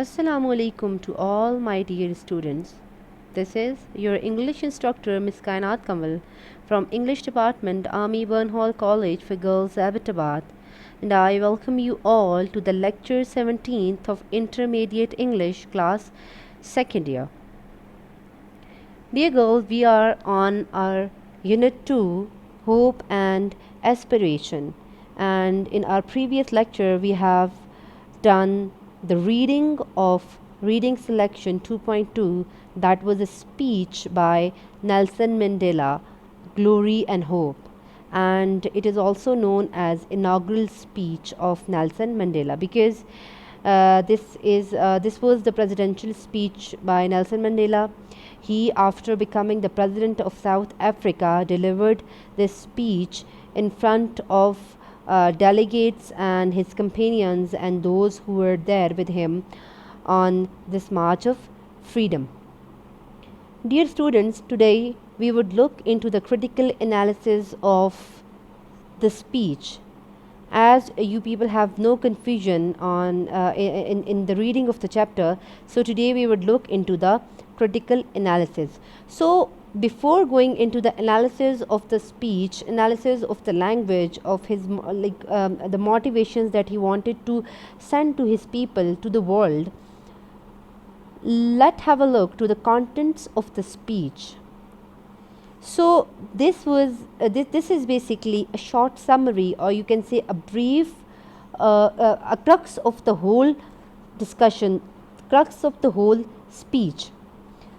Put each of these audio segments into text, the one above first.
Assalamu alaikum to all my dear students. This is your English instructor Miss Kainat Kamal from English Department Army Burnhall College for Girls Abbottabad, and I welcome you all to the lecture 17th of Intermediate English class 2nd year. Dear girls, we are on our unit 2 Hope and Aspiration, and in our previous lecture we have done the reading of reading selection 2.2, that was a speech by Nelson Mandela, Glory and Hope, and it is also known as inaugural speech of Nelson Mandela because this was the presidential speech by Nelson Mandela. He, after becoming the president of South Africa, delivered this speech in front of delegates and his companions and those who were there with him on this March of Freedom. Dear students, today we would look into the critical analysis of the speech. As you people have no confusion on in the reading of the chapter, so today we would look into the critical analysis. So before going into the analysis of the speech, analysis of the language of his the motivations that he wanted to send to his people, to the world, let's have a look to the contents of the speech. So this is basically a short summary, or you can say a brief, a crux of the whole discussion, crux of the whole speech.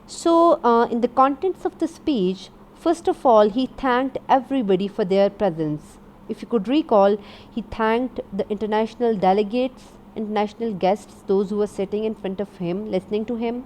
So in the contents of the speech, first of all, he thanked everybody for their presence. If you could recall, he thanked the international delegates, international guests, those who were sitting in front of him, listening to him,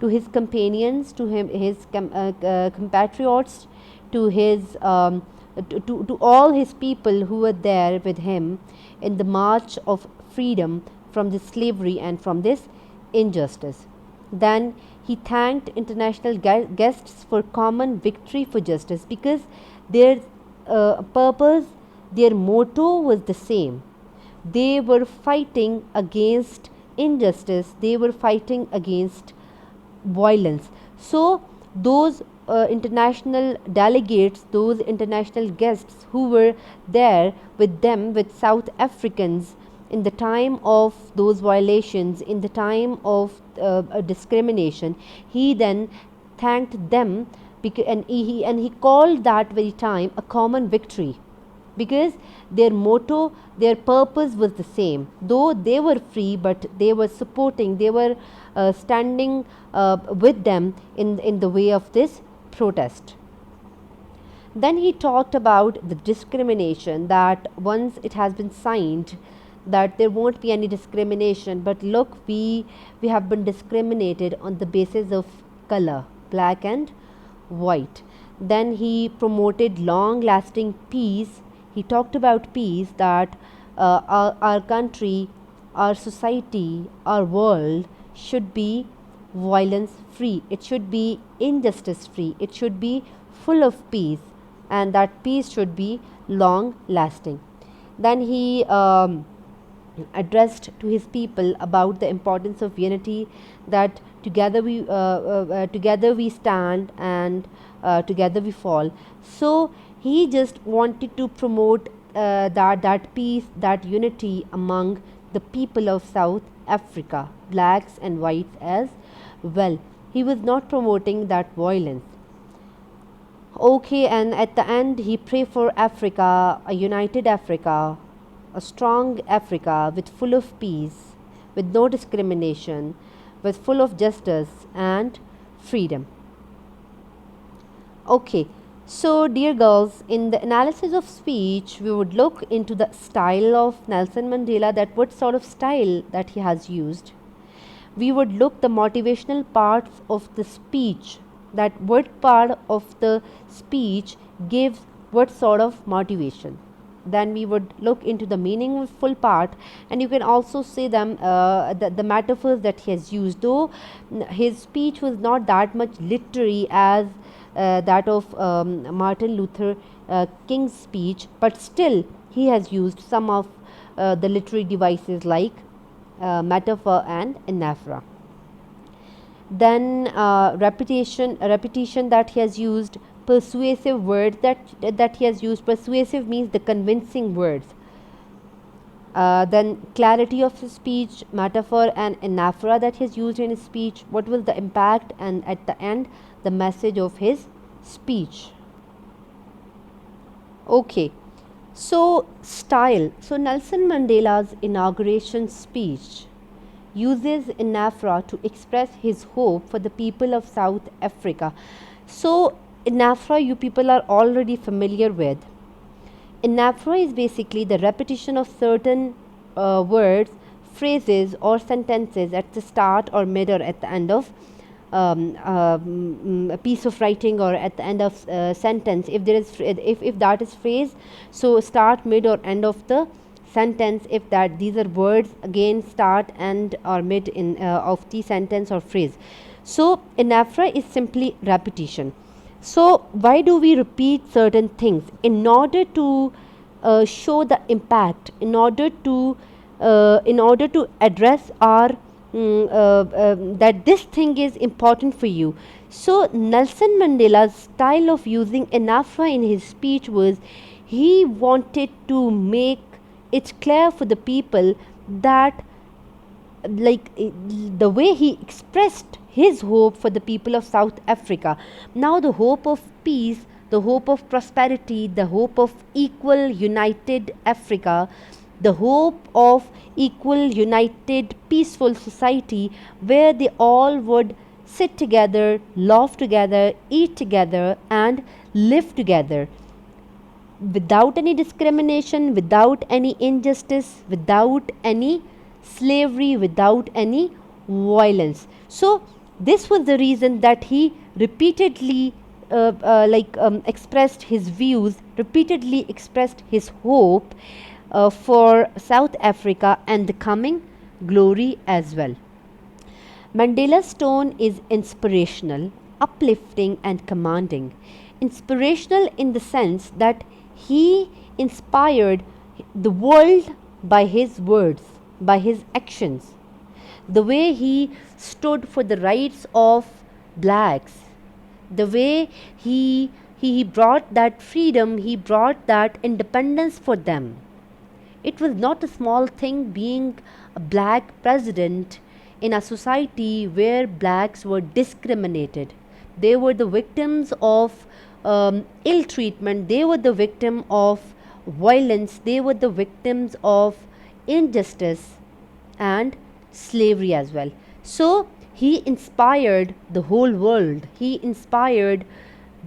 to his companions, to his compatriots, to his to all his people who were there with him in the march of freedom from this slavery and from this injustice. Then he thanked international guests for common victory for justice, because their purpose, their motto was the same. They were fighting against injustice, they were fighting against violence. So those international delegates, those international guests who were there with them, with South Africans, in the time of those violations, in the time of discrimination, he then thanked them, and he called that very time a common victory, because their motto, their purpose was the same. Though they were free, but they were supporting, they were standing with them in the way of this protest. Then he talked about the discrimination, that once it has been signed that there won't be any discrimination, but look, we have been discriminated on the basis of color, black and white. Then he promoted long lasting peace. He talked about peace, that our country, our society, our world should be violence free, it should be injustice free, it should be full of peace, and that peace should be long lasting. Then he addressed to his people about the importance of unity, that together we stand, and together we fall. So he just wanted to promote that peace, that unity among the people of South Africa, blacks and whites as well. He was not promoting that violence. Okay, and at the end he prayed for Africa, a united Africa, a strong Africa with full of peace, with no discrimination, with full of justice and freedom. Okay, so dear girls, in the analysis of speech, we would look into the style of Nelson Mandela, that what sort of style that he has used. We would look the motivational parts of the speech, that what part of the speech gives what sort of motivation. Then we would look into the meaningful part, and you can also see them the metaphors that he has used. Though his speech was not that much literary as that of Martin Luther King's speech, but still he has used some of the literary devices like metaphor and anaphora. Then repetition that he has used, persuasive words that he has used. Persuasive means the convincing words. Then clarity of his speech, metaphor and anaphora that he has used in his speech. What was the impact, and at the end the message of his speech. Okay, so style. So Nelson Mandela's inauguration speech uses anaphora to express his hope for the people of South Africa. So anaphora you people are already familiar with. Anaphora is basically the repetition of certain words, phrases or sentences at the start or mid or at the end of a piece of writing, or at the end of sentence. If there is if that is phrase, so start, mid or end of the sentence. If that these are words, again start, end or mid in of the sentence or phrase. So anaphora is simply repetition. So why do we repeat certain things? In order to show the impact, in order to address our that this thing is important for you. So Nelson Mandela's style of using anaphora in his speech was, he wanted to make it clear for the people that, like, the way he expressed his hope for the people of South Africa. Now the hope of peace, the hope of prosperity, the hope of equal united Africa, the hope of equal united peaceful society where they all would sit together, laugh together, eat together and live together without any discrimination, without any injustice, without any slavery, without any violence. So this was the reason that he repeatedly expressed his views, repeatedly expressed his hope for South Africa and the coming glory as well. Mandela's tone is inspirational, uplifting and commanding. Inspirational in the sense that he inspired the world by his words, by his actions. The way he stood for the rights of blacks, the way he brought that freedom, he brought that independence for them. It was not a small thing being a black president in a society where blacks were discriminated. They were the victims of ill treatment, they were the victim of violence, they were the victims of injustice and slavery as well. So he inspired the whole world, he inspired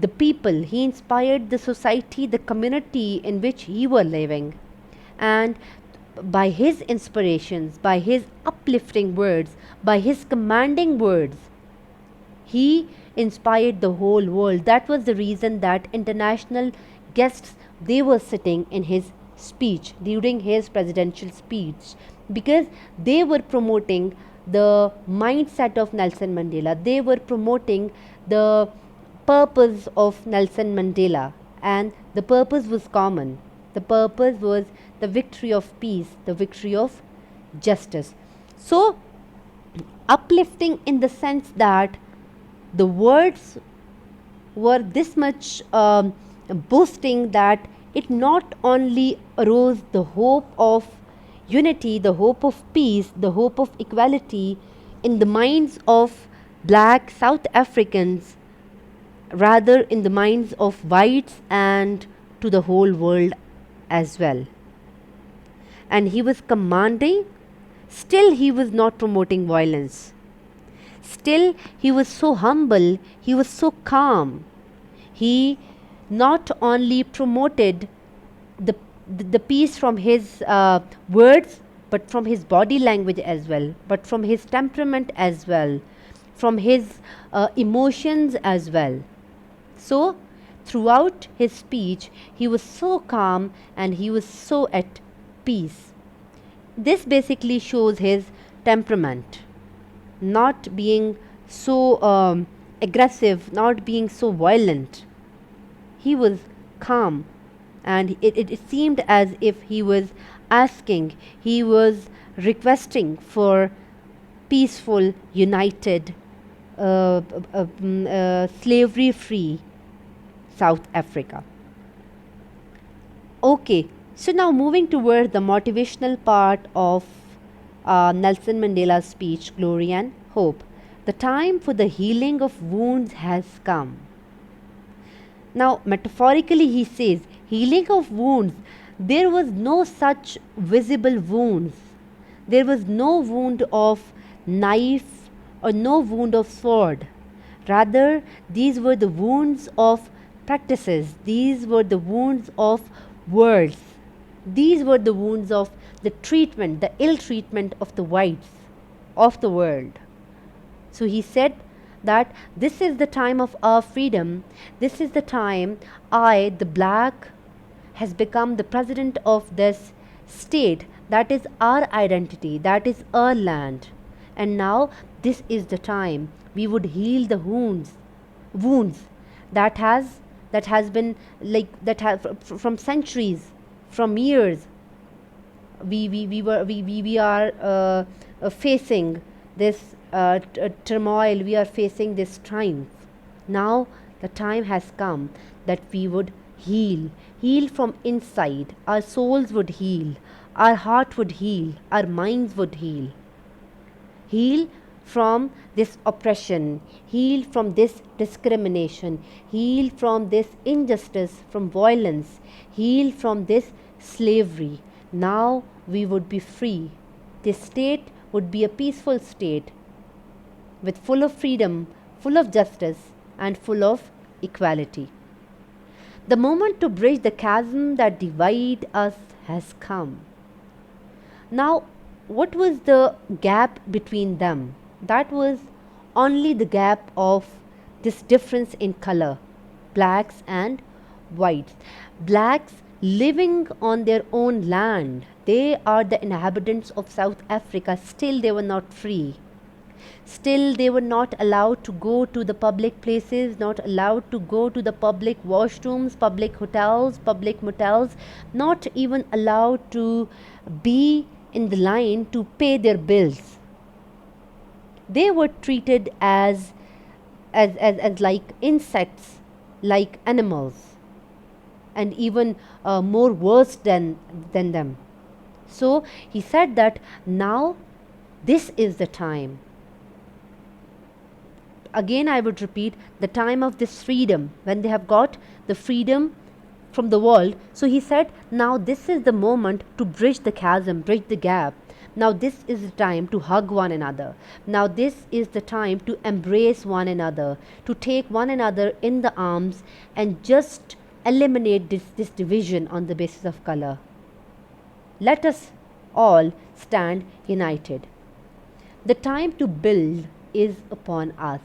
the people, he inspired the society, the community in which he was living. And by his inspirations, by his uplifting words, by his commanding words, he inspired the whole world. That was the reason that international guests, they were sitting in his speech, during his presidential speech, because they were promoting the mindset of Nelson Mandela. They were promoting the purpose of Nelson Mandela, and the purpose was common. The purpose was the victory of peace, the victory of justice. So uplifting in the sense that the words were this much boasting that it not only arose the hope of unity, the hope of peace, the hope of equality in the minds of black South Africans, rather in the minds of whites and to the whole world as well. And he was commanding, still he was not promoting violence. Still he was so humble, he was so calm. He not only promoted the peace from his words, but from his body language as well, but from his temperament as well, from his emotions as well. So throughout his speech he was so calm and he was so at peace. This basically shows his temperament, not being so aggressive, not being so violent. He was calm, and it seemed as if he was asking, he was requesting for peaceful, united, slavery free South Africa. Okay, so now moving toward the motivational part of Nelson Mandela's speech, Glory and Hope. The time for the healing of wounds has come. Now, metaphorically, he says, healing of wounds. There was no such visible wounds. There was no wound of knife or no wound of sword. Rather, these were the wounds of practices. These were the wounds of words. These were the wounds of the treatment, the ill treatment of the whites of the world. So he said that this is the time of our freedom. This is the time I, the black, has become the president of this state. That is our identity. That is our land. And now this is the time we would heal the wounds that has been like that have from centuries, from years. We are facing this turmoil. We are facing this triumph. Now the time has come that we would heal from inside. Our souls would heal, our heart would heal, our minds would heal from this oppression, heal from this discrimination, heal from this injustice, from violence, heal from this slavery. Now we would be free. This state would be a peaceful state with full of freedom, full of justice, and full of equality. The moment to bridge the chasm that divides us has come. Now, what was the gap between them? That was only the gap of this difference in color, blacks and whites. Blacks living on their own land. They are the inhabitants of South Africa. Still they were not free. Still they were not allowed to go to the public places, not allowed to go to the public washrooms, public hotels, public motels, not even allowed to be in the line to pay their bills. They were treated as like insects, like animals, and even more worse than them. So he said that now this is the time. Again, I would repeat, the time of this freedom, when they have got the freedom from the world. So he said, now this is the moment to bridge the chasm, bridge the gap. Now this is the time to hug one another. Now this is the time to embrace one another, to take one another in the arms and just eliminate this division on the basis of color. Let us all stand united. The time to build is upon us.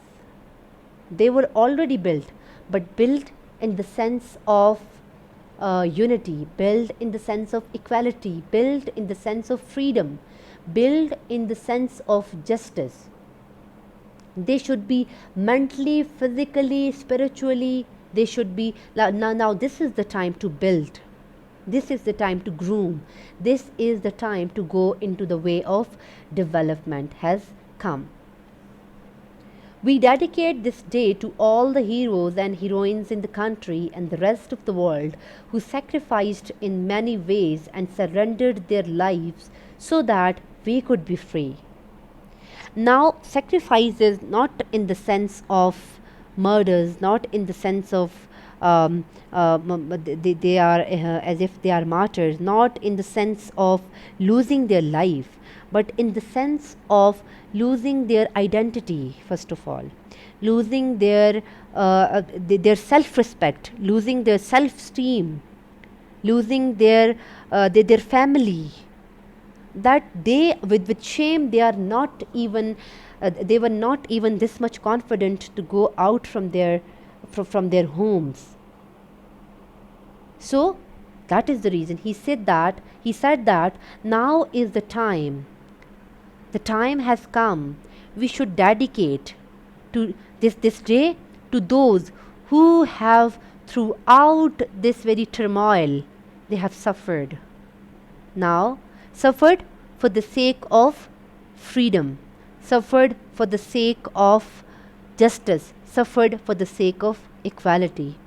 They were already built, but built in the sense of unity, built in the sense of equality, built in the sense of freedom, built in the sense of justice. They should be mentally, physically, spiritually. They should be now this is the time to build. This is the time to groom. This is the time to go into the way of development has come. We dedicate this day to all the heroes and heroines in the country and the rest of the world who sacrificed in many ways and surrendered their lives so that we could be free. Now, sacrifices not in the sense of murders, not in the sense of they are as if they are martyrs, not in the sense of losing their life, but in the sense of losing their identity, first of all, losing their self-respect, losing their self-esteem, losing their family. That they with shame they are not even they were not even this much confident to go out from their homes. So that is the reason he said that now is the time. The time has come. We should dedicate to this day to those who have throughout this very turmoil they have suffered. Now suffered for the sake of freedom, suffered for the sake of justice, suffered for the sake of equality.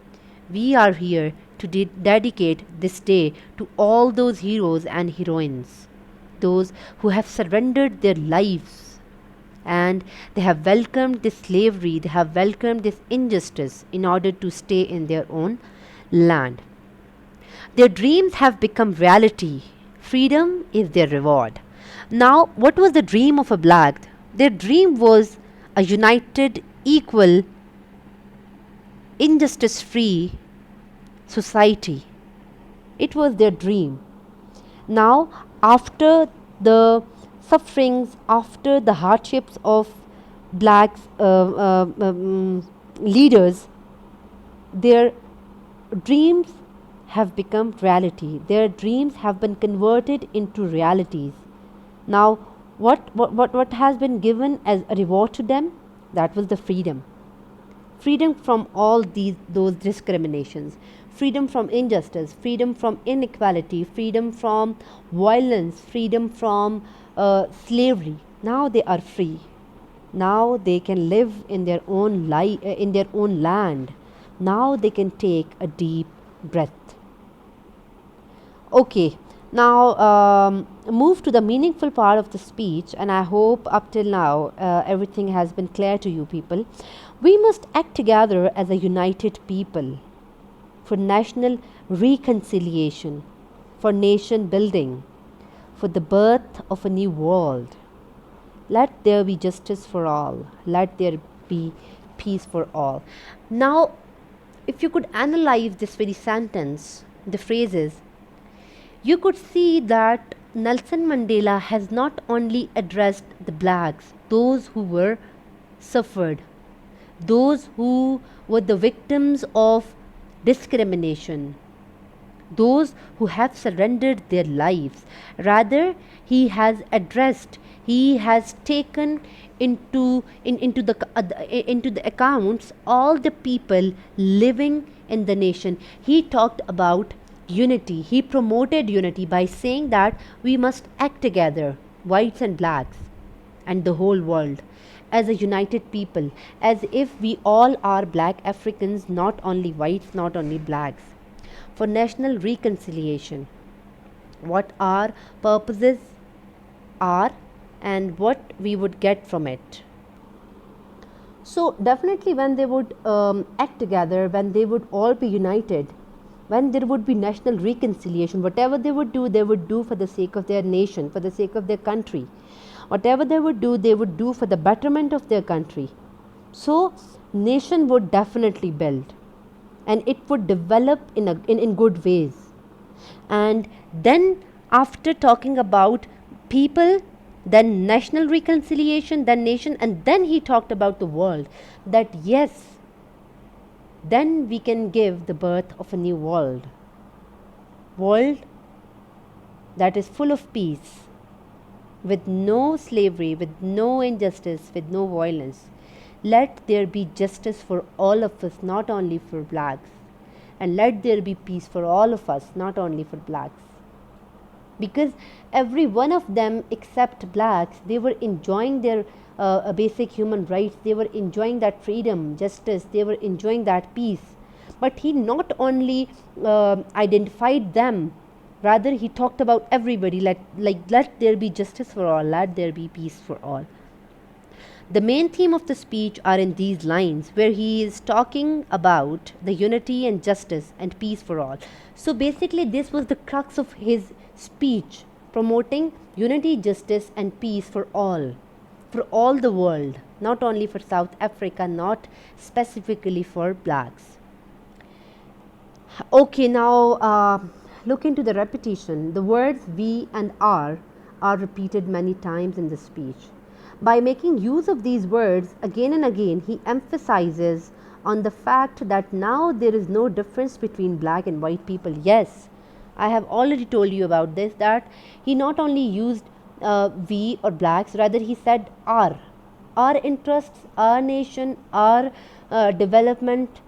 We are here to dedicate this day to all those heroes and heroines, those who have surrendered their lives and they have welcomed this slavery, they have welcomed this injustice in order to stay in their own land. Their dreams have become reality. Freedom is their reward. Now, what was the dream of a black? Their dream was a united, equal, injustice free society. It was their dream. Now, after the sufferings, after the hardships of blacks leaders, their dreams have become reality. Their dreams have been converted into realities. Now, what has been given as a reward to them? That was the freedom. Freedom from all those discriminations, freedom from injustice, freedom from inequality, freedom from violence, freedom from slavery. Now they are free. Now they can live in their own in their own land. Now they can take a deep breath. Okay, now move to the meaningful part of the speech, and I hope up till now everything has been clear to you people. We must act together as a united people for national reconciliation, for nation building, for the birth of a new world. Let there be justice for all. Let there be peace for all. Now, if you could analyze this very sentence, the phrases, you could see that Nelson Mandela has not only addressed the blacks, those who were suffered, those who were the victims of discrimination, those who have surrendered their lives. Rather, he has addressed, he has taken into the accounts all the people living in the nation. He talked about unity. He promoted unity by saying that we must act together, whites and blacks and the whole world, as a united people, as if we all are black Africans, not only whites, not only blacks, for national reconciliation. What our purposes are and what we would get from it. So definitely when they would act together, when they would all be united, when there would be national reconciliation, whatever they would do for the sake of their nation, for the sake of their country. Whatever they would do for the betterment of their country. So nation would definitely build and it would develop in good ways. And then after talking about people, then national reconciliation, then nation, and then he talked about the world, that yes, then we can give the birth of a new world that is full of peace, with no slavery, with no injustice, with no violence. Let there be justice for all of us, not only for blacks, and let there be peace for all of us, not only for blacks. Because every one of them except blacks, they were enjoying their basic human rights, they were enjoying that freedom, justice, they were enjoying that peace. But he not only identified them, rather he talked about everybody, let there be justice for all, let there be peace for all. The main theme of the speech are in these lines, where he is talking about the unity and justice and peace for all. So basically this was the crux of his speech, promoting unity, justice and peace for all the world, not only for South Africa, not specifically for blacks. Okay, now look into the repetition. The words we and are repeated many times in the speech. By making use of these words again and again, he emphasizes on the fact that now there is no difference between black and white people. Yes, I have already told you about this, that he not only used we or blacks, rather he said our interests, our nation, our development,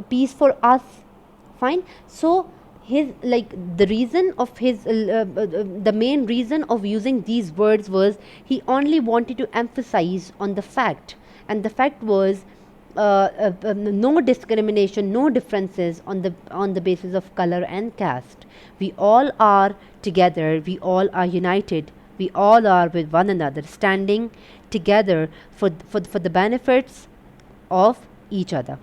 peace for us. Fine. So his, like, the reason of his the main reason of using these words was he only wanted to emphasize on the fact, and the fact was no discrimination, no differences on the basis of color and caste. We all are together, we all are united, we all are with one another, standing together for the benefits of each other.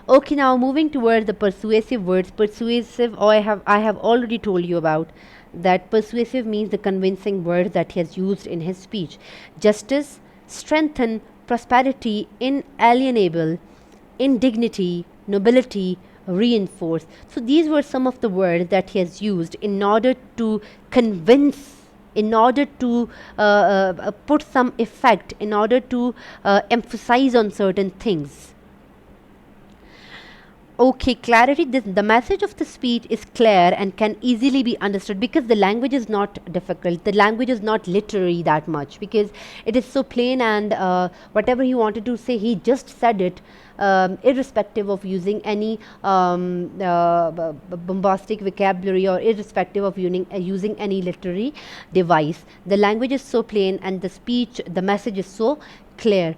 Okay, now moving toward the persuasive words. Persuasive, or I have already told you about that persuasive means the convincing word that he has used in his speech. Justice, strengthen, prosperity, inalienable, indignity, nobility, reinforce. So these were some of the words that he has used in order to convince, in order to put some effect, in order to emphasize on certain things. Okay, clarity. The message of the speech is clear and can easily be understood because the language is not difficult. The language is not literary that much because it is so plain, and whatever he wanted to say, he just said it, irrespective of using any bombastic vocabulary, or irrespective of using any literary device. The language is so plain, and the speech, the message is so clear.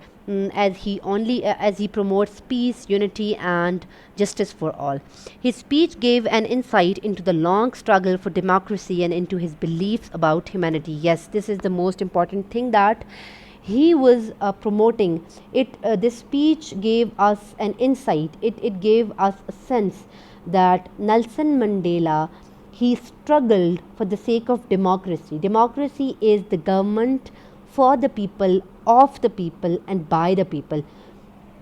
As he promotes peace, unity, and justice for all. His speech gave an insight into the long struggle for democracy and into his beliefs about humanity. Yes, this is the most important thing that he was promoting. This speech gave us an insight. It gave us a sense that Nelson Mandela, he struggled for the sake of democracy. Democracy is the government for the people, of the people, and by the people.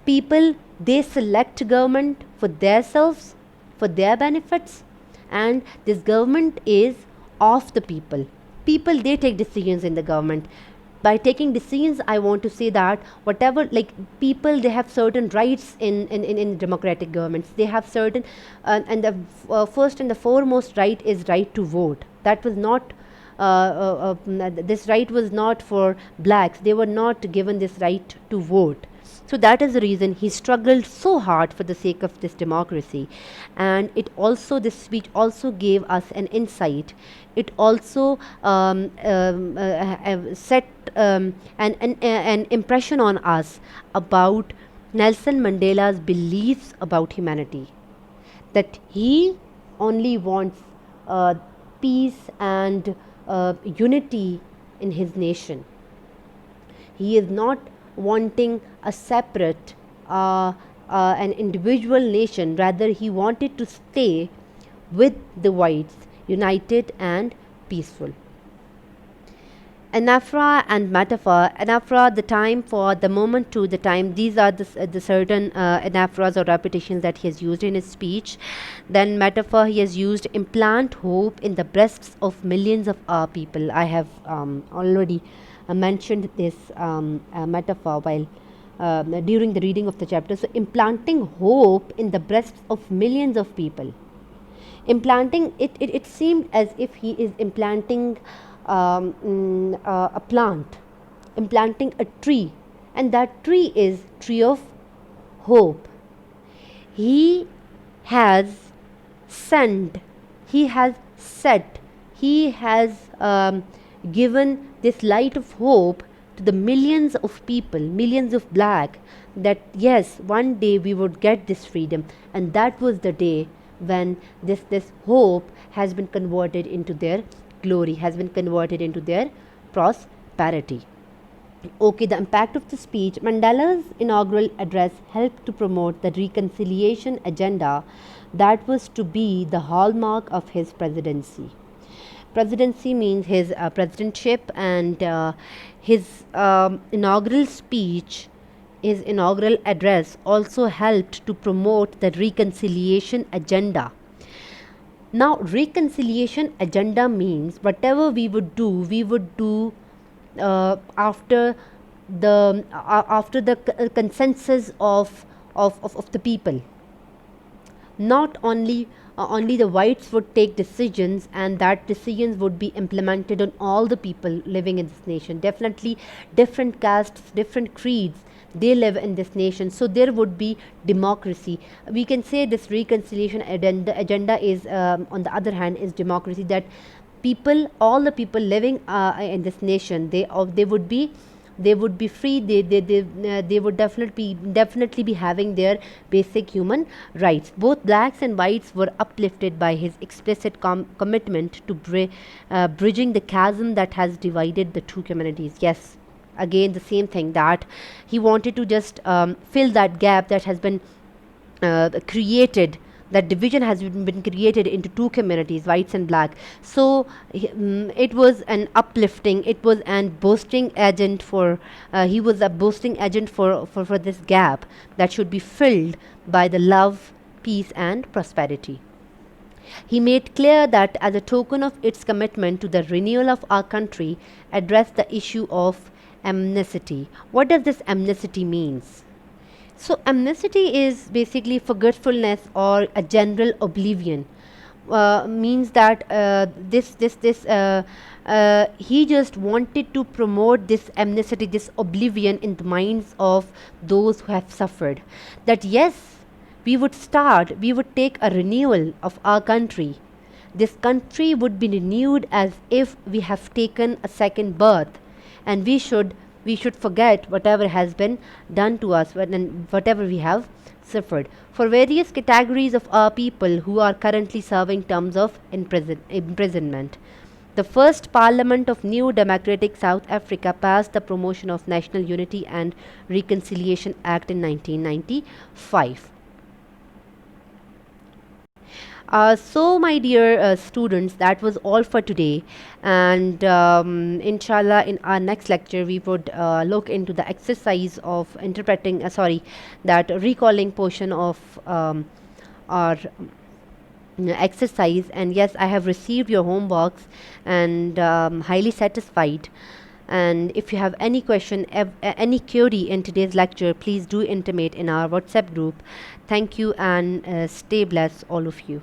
People, they select government for themselves, for their benefits, and this government is of the people. People, they take decisions in the government. By taking decisions, I want to say that whatever, like, people, they have certain rights in democratic governments. They have certain and the first and the foremost right is right to vote. That was not this right was not for blacks. They were not given this right to vote. So that is the reason he struggled so hard for the sake of this democracy. And this speech also gave us an insight. It also set an impression on us about Nelson Mandela's beliefs about humanity, that he only wants peace and unity in his nation. He is not wanting a separate, an individual nation. Rather, he wanted to stay with the whites, united and peaceful. Anaphora and metaphor. Anaphora, the time; for the moment; to the time. These are the certain anaphoras or repetitions that he has used in his speech. Then metaphor, he has used implant hope in the breasts of millions of our people. I have already mentioned this metaphor while during the reading of the chapter. So implanting hope in the breasts of millions of people. Implanting it seemed as if he is implanting a plant, implanting a tree, and that tree is tree of hope. He has sent, he has set, he has given this light of hope to the millions of people, millions of black, that yes, one day we would get this freedom. And that was the day when this hope has been converted into their glory, has been converted into their prosperity. Okay, the impact of the speech. Mandela's inaugural address helped to promote the reconciliation agenda that was to be the hallmark of his presidency. Presidency means his presidentship, and his inaugural speech, his inaugural address also helped to promote the reconciliation agenda. Now, reconciliation agenda means whatever we would do after the consensus of the people, not only only the whites would take decisions, and that decisions would be implemented on all the people living in this nation. Definitely different castes, different creeds, they live in this nation, so there would be democracy. We can say this reconciliation agenda is, on the other hand, is democracy, that people, all the people living in this nation, they would be, they would be free, they would definitely be having their basic human rights. Both blacks and whites were uplifted by his explicit commitment to bridging the chasm that has divided the two communities. Yes, again the same thing, that he wanted to just fill that gap that has been created, that division has been created into two communities, whites and black. So it was an uplifting, it was an boosting agent for, he was a boosting agent for this gap that should be filled by the love, peace and prosperity. He made clear that as a token of its commitment to the renewal of our country, addressed the issue of amnesty. What does this amnesty means? So amnesty is basically forgetfulness or a general oblivion. Means that he just wanted to promote this amnesty, this oblivion in the minds of those who have suffered. That yes, we would take a renewal of our country. This country would be renewed as if we have taken a second birth, and we should forget whatever has been done to us and whatever we have suffered. For various categories of our people who are currently serving terms of imprisonment, the first Parliament of New Democratic South Africa passed the Promotion of National Unity and Reconciliation Act in 1995. So, my dear students, that was all for today, and inshallah, in our next lecture, we would look into the exercise of interpreting, that recalling portion of our exercise. And yes, I have received your homeworks and highly satisfied. And if you have any question, any query in today's lecture, please do intimate in our WhatsApp group. Thank you, and stay blessed, all of you.